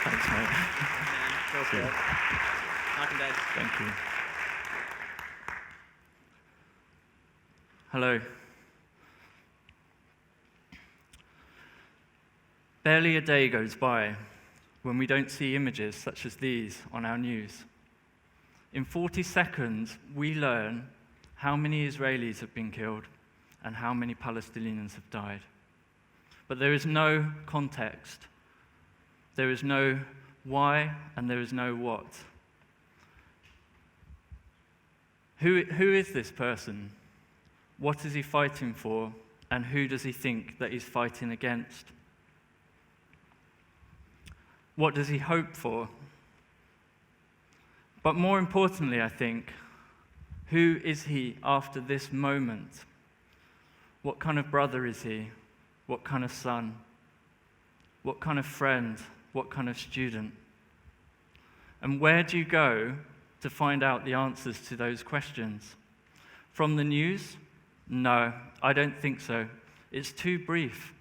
Thanks, mate. Well said. Mark and Dave. Thank you. Hello. Barely a day goes by when we don't see images such as these on our news. In 40 seconds, we learn how many Israelis have been killed and how many Palestinians have died. But there is no context. There is no why and there is no what. Who is this person? What is he fighting for? And who does he think that he's fighting against? What does he hope for? But more importantly, I think, who is he after this moment? What kind of brother is he? What kind of son? What kind of friend? What kind of student? And where do you go to find out the answers to those questions? From the news? No, I don't think so. It's too brief.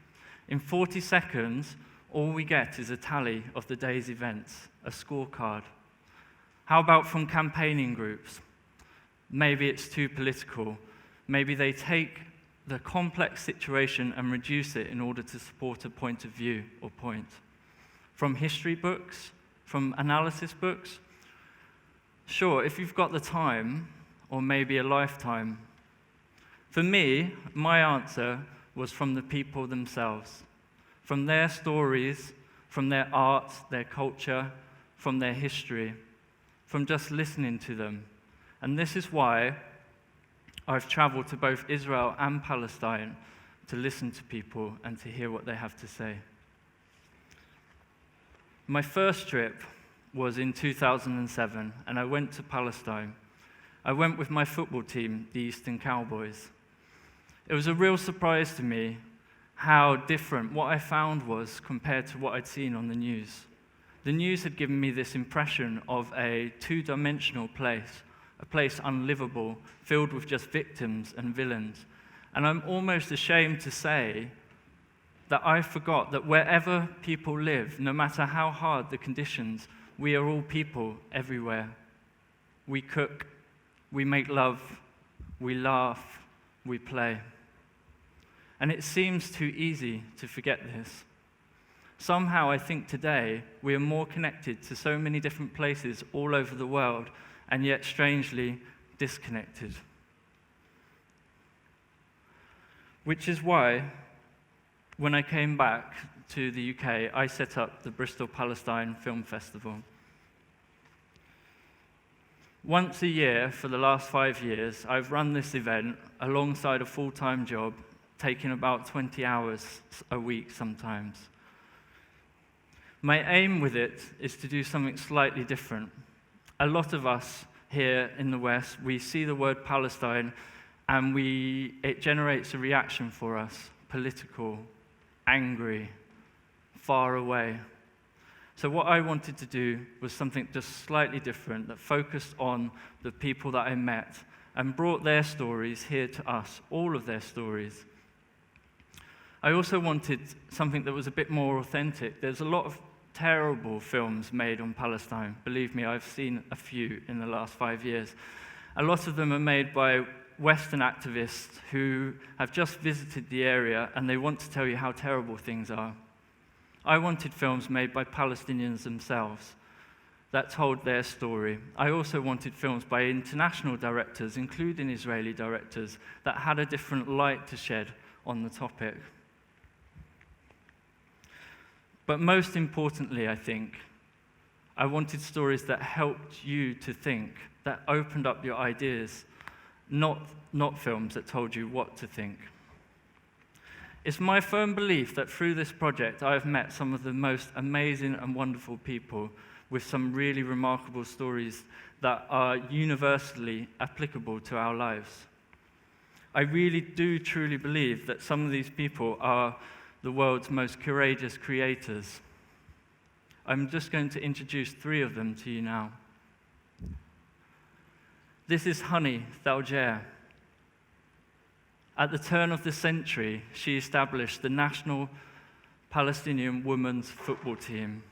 In 40 seconds, all we get is a tally of the day's events, a scorecard. How about from campaigning groups? Maybe it's too political. Maybe they take the complex situation and reduce it in order to support a point of view or point. From history books, from analysis books? Sure, if you've got the time, or maybe a lifetime. For me, my answer was from the people themselves. From their stories, from their art, their culture, from their history, from just listening to them. And this is why I've traveled to both Israel and Palestine to listen to people and to hear what they have to say. My first trip was in 2007, and I went to Palestine. I went with my football team, the Eastern Cowboys. It was a real surprise to me how different what I found was compared to what I'd seen on the news. The news had given me this impression of a two-dimensional place, a place unlivable, filled with just victims and villains. And I'm almost ashamed to say that I forgot that wherever people live, no matter how hard the conditions, we are all people everywhere. We cook, we make love, we laugh, we play. And it seems too easy to forget this. Somehow I think today we are more connected to so many different places all over the world, and yet strangely disconnected. Which is why, when I came back to the UK, I set up the Bristol Palestine Film Festival. Once a year for the last 5 years, I've run this event alongside a full-time job, taking about 20 hours a week sometimes. My aim with it is to do something slightly different. A lot of us here in the West, we see the word Palestine and it generates a reaction for us, political, angry, far away. So what I wanted to do was something just slightly different that focused on the people that I met and brought their stories here to us, all of their stories. I also wanted something that was a bit more authentic. There's a lot of terrible films made on Palestine. Believe me, I've seen a few in the last 5 years. A lot of them are made by Western activists who have just visited the area and they want to tell you how terrible things are. I wanted films made by Palestinians themselves that told their story. I also wanted films by international directors, including Israeli directors, that had a different light to shed on the topic. But most importantly, I think, I wanted stories that helped you to think, that opened up your ideas, not films that told you what to think. It's my firm belief that through this project, I have met some of the most amazing and wonderful people with some really remarkable stories that are universally applicable to our lives. I really do truly believe that some of these people are the world's most courageous creators. I'm just going to introduce 3 of them to you now. This is Honey Thaljer. At the turn of the century, she established the national Palestinian women's football team.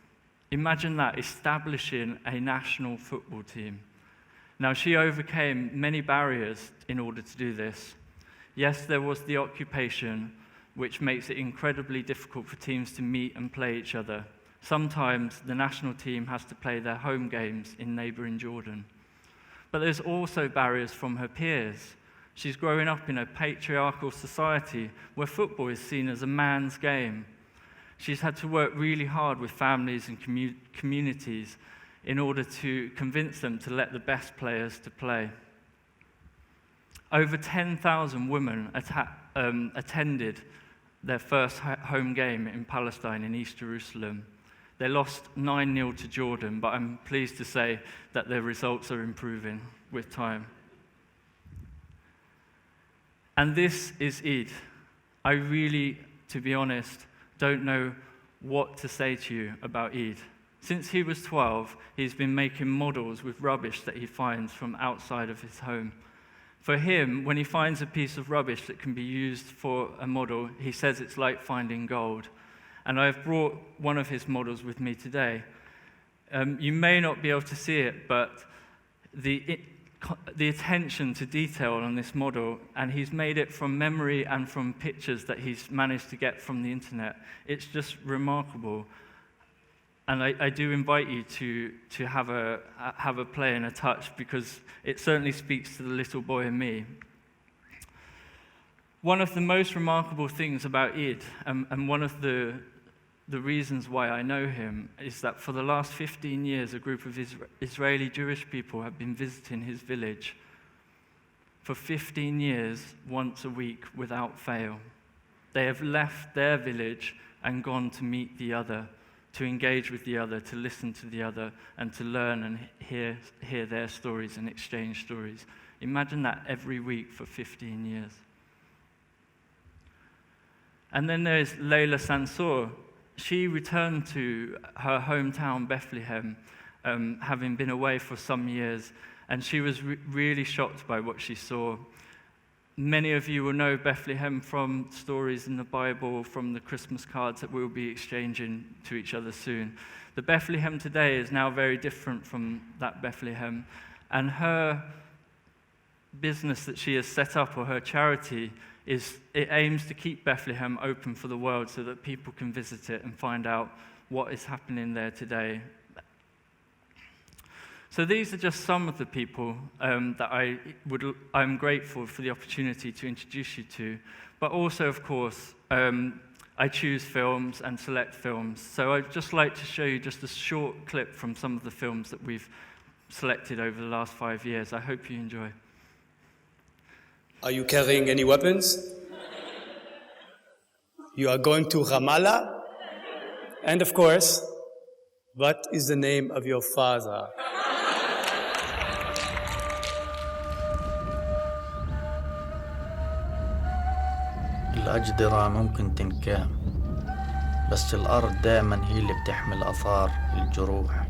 Imagine that, establishing a national football team. Now, she overcame many barriers in order to do this. Yes, there was the occupation, which makes it incredibly difficult for teams to meet and play each other. Sometimes the national team has to play their home games in neighboring Jordan. But there's also barriers from her peers. She's growing up in a patriarchal society where football is seen as a man's game. She's had to work really hard with families and communities in order to convince them to let the best players to play. Over 10,000 women attended their first home game in Palestine in East Jerusalem. They lost 9-0 to Jordan, but I'm pleased to say that their results are improving with time. And this is Eid. I really, to be honest, don't know what to say to you about Eid. Since he was 12, he's been making models with rubbish that he finds from outside of his home. For him, when he finds a piece of rubbish that can be used for a model, he says it's like finding gold. And I've brought one of his models with me today. You may not be able to see it, but the attention to detail on this model, and he's made it from memory and from pictures that he's managed to get from the internet. It's just remarkable. And I do invite you to have a play and a touch, because it certainly speaks to the little boy in me. One of the most remarkable things about Eid, and one of the reasons why I know him, is that for the last 15 years, a group of Israeli Jewish people have been visiting his village for 15 years, once a week, without fail. They have left their village and gone to meet the other, to engage with the other, to listen to the other, and to learn and hear their stories and exchange stories. Imagine that every week for 15 years. And then there's Layla Sansor. She returned to her hometown, Bethlehem, having been away for some years, and she was really shocked by what she saw. Many of you will know Bethlehem from stories in the Bible, from the Christmas cards that we'll be exchanging to each other soon. The Bethlehem today is now very different from that Bethlehem, and her business that she has set up, or her charity, it aims to keep Bethlehem open for the world so that people can visit it and find out what is happening there today. So these are just some of the people that I'm grateful for the opportunity to introduce you to. But also, of course, I choose films and select films. So I'd just like to show you just a short clip from some of the films that we've selected over the last 5 years. I hope you enjoy. Are you carrying any weapons? You are going to Ramallah? And of course, what is the name of your father? الأجدرة ممكن تنكام، بس الأرض دائما هي اللي بتحمل آثار الجروح.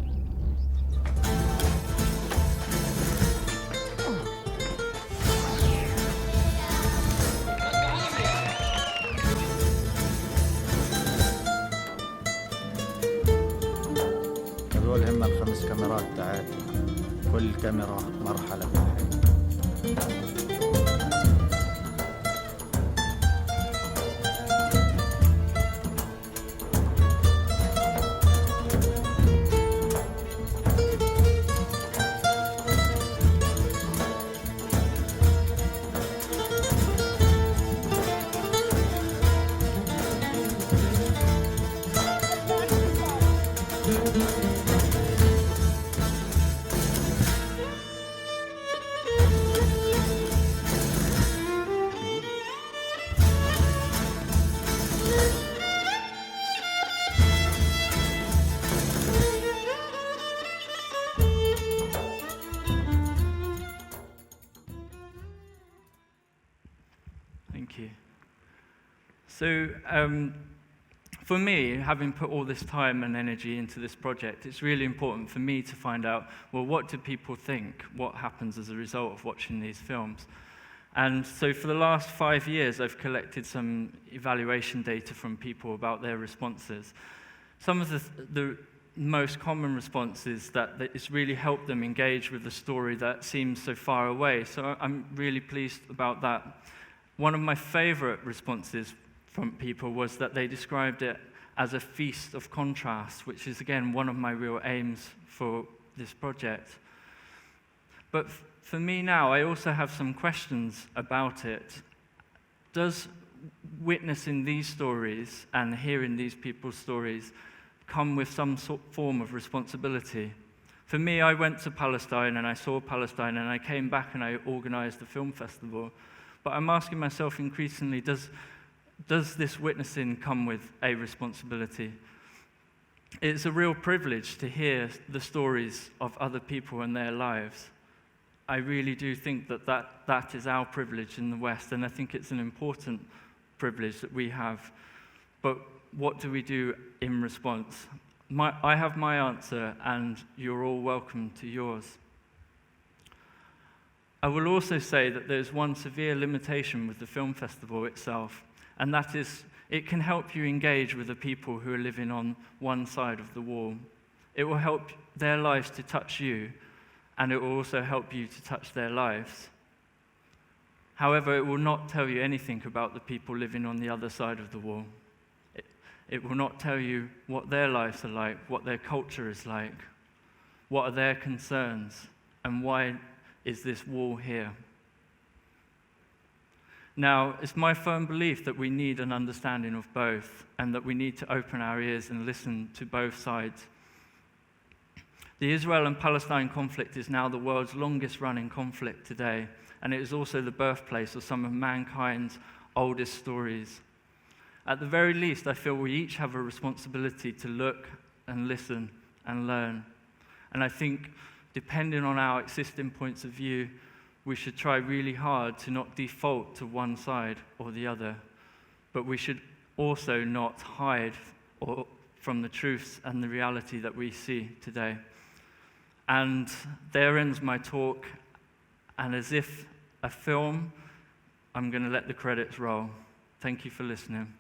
هذول هم ال5 كاميرات تاعتنا، كل كاميرا مرحلة بالحياة. Thank you. So, for me, having put all this time and energy into this project, it's really important for me to find out, well, what do people think? What happens as a result of watching these films? And so for the last 5 years, I've collected some evaluation data from people about their responses. Some of the most common response is that it's really helped them engage with the story that seems so far away. So I'm really pleased about that. One of my favorite responses from people was that they described it as a feast of contrast, which is, again, one of my real aims for this project. But for me now, I also have some questions about it. Does witnessing these stories and hearing these people's stories come with some form of responsibility? For me, I went to Palestine and I saw Palestine and I came back and I organized the film festival. But I'm asking myself increasingly, does this witnessing come with a responsibility? It's a real privilege to hear the stories of other people and their lives. I really do think that is our privilege in the West, and I think it's an important privilege that we have. But what do we do in response? I have my answer, and you're all welcome to yours. I will also say that there's one severe limitation with the film festival itself, and that is it can help you engage with the people who are living on one side of the wall. It will help their lives to touch you, and it will also help you to touch their lives. However, it will not tell you anything about the people living on the other side of the wall. It will not tell you what their lives are like, what their culture is like, what are their concerns, and why is this wall here. Now, it's my firm belief that we need an understanding of both, and that we need to open our ears and listen to both sides. The Israel and Palestine conflict is now the world's longest-running conflict today, and it is also the birthplace of some of mankind's oldest stories. At the very least, I feel we each have a responsibility to look and listen and learn. And I think, depending on our existing points of view, we should try really hard to not default to one side or the other, but we should also not hide from the truths and the reality that we see today. And there ends my talk, and as if a film, I'm going to let the credits roll. Thank you for listening.